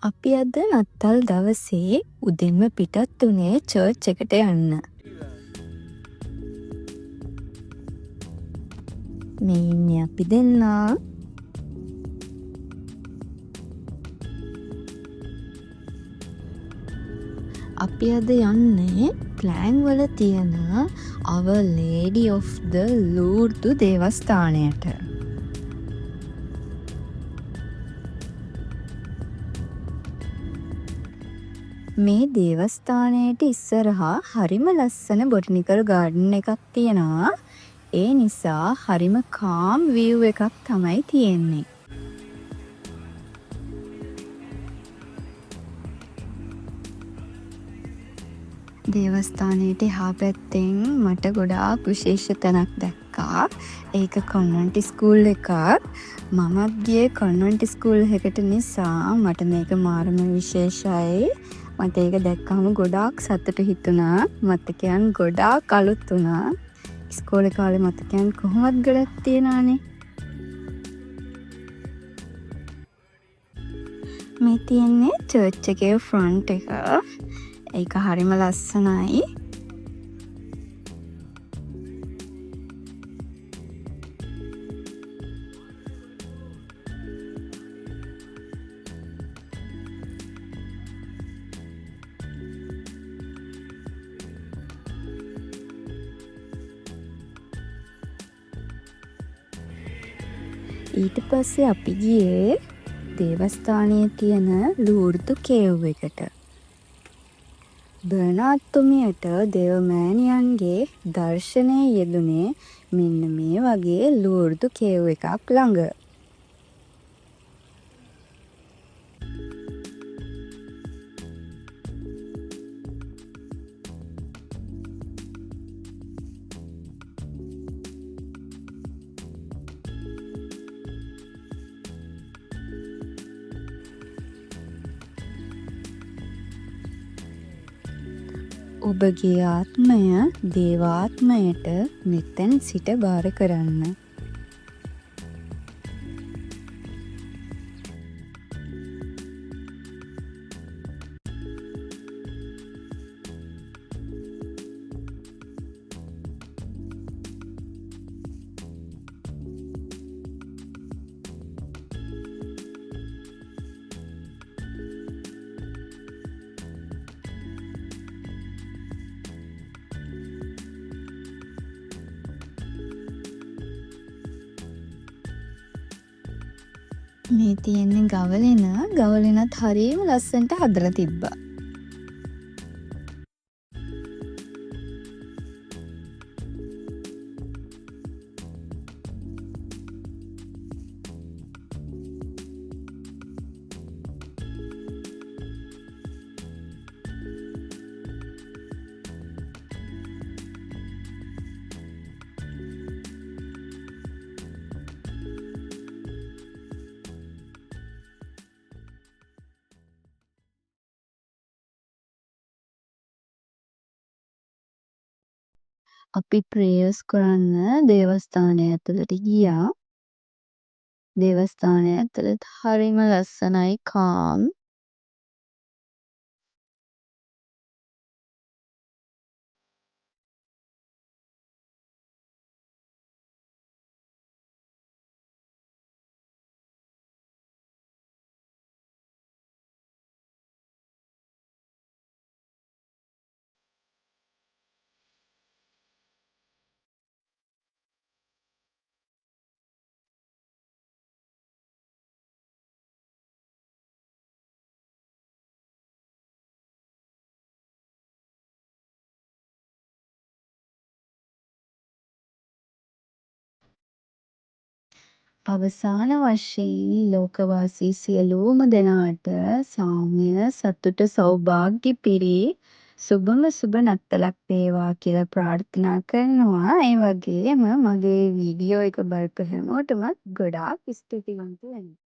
අපි අද නත්තල් දවසේ උදෙන්ම පිටත් වුණේ චර්ච් එකට යන්න. මේ ඉන්නේ අපි දෙන්නා. අපි අද යන්නේ ප්ලෑන් වල තියෙන Our Lady of the Lourdes දේවස්ථානයට. මේ දේවස්ථානයට ඉස්සරහා හරිම ලස්සන බොටනිකල් ගාඩන් එකක් තියෙනවා. ඒ නිසා හරිම කාම් විව් එකක් තමයි තියෙන්නේ. දේවස්ථානයට එහා පැත්තෙන් මට ගොඩාක් විශේෂ තැනක් දැක්කා. ඒක කොන්වන්ට් ස්කූල් එකක්. මමත් ගියේ කොන්වන්ට් ස්කූල් එකට නිසා මට මේක මාරම විශේෂයි. මට ඒක දැක්කම ගොඩාක් සතුටු හිතුණා. මතකයන් ගොඩාක් අලුත් වුණා. ඉස්කෝලේ කාලේ මතකයන් කොහොමත් ගොඩක් තියෙනවානේ. මේ තියෙන්නේ චර්ච් එකේ ෆ්‍රන්ට් එක. ඒක හරිම ලස්සනයි. ඊට පස්සේ අපි ගියේ දේවස්ථානයේ තියෙන ලූර්දු කේව් එකට. බර්නාඩ්තුමියට දේවමෑණියන්ගේ දර්ශනය යෙදුනේ මෙන්න මේ වගේ ලූර්දු කේව් එකක් ළඟ. ඔබගේ ආත්මය දේවාත්මයට මෙතැන් සිට භාර කරන්න. මේ තියෙන්නේ ගවලෙන. ගවලෙනත් හරිම ලස්සනට හදලා තිබ්බා. අපි ප්‍රේයර්ස් කරන්න දේවස්ථානය ඇතුළට ගියා. දේවස්ථානය ඇතුළත හරිම ලස්සනයි කාම්. අවසාන වශයෙන් ලෝකවාසී සියලුම දෙනාට සෞම්‍ය සතුට සෞභාග්‍ය පිරි සුබම සුබ නත්තලක් වේවා කියලා ප්‍රාර්ථනා කරනවා. ඒ වගේම මගේ වීඩියෝ එක බලපු හැමෝටම ගොඩාක් ස්තුතිවන්ත වෙනවා.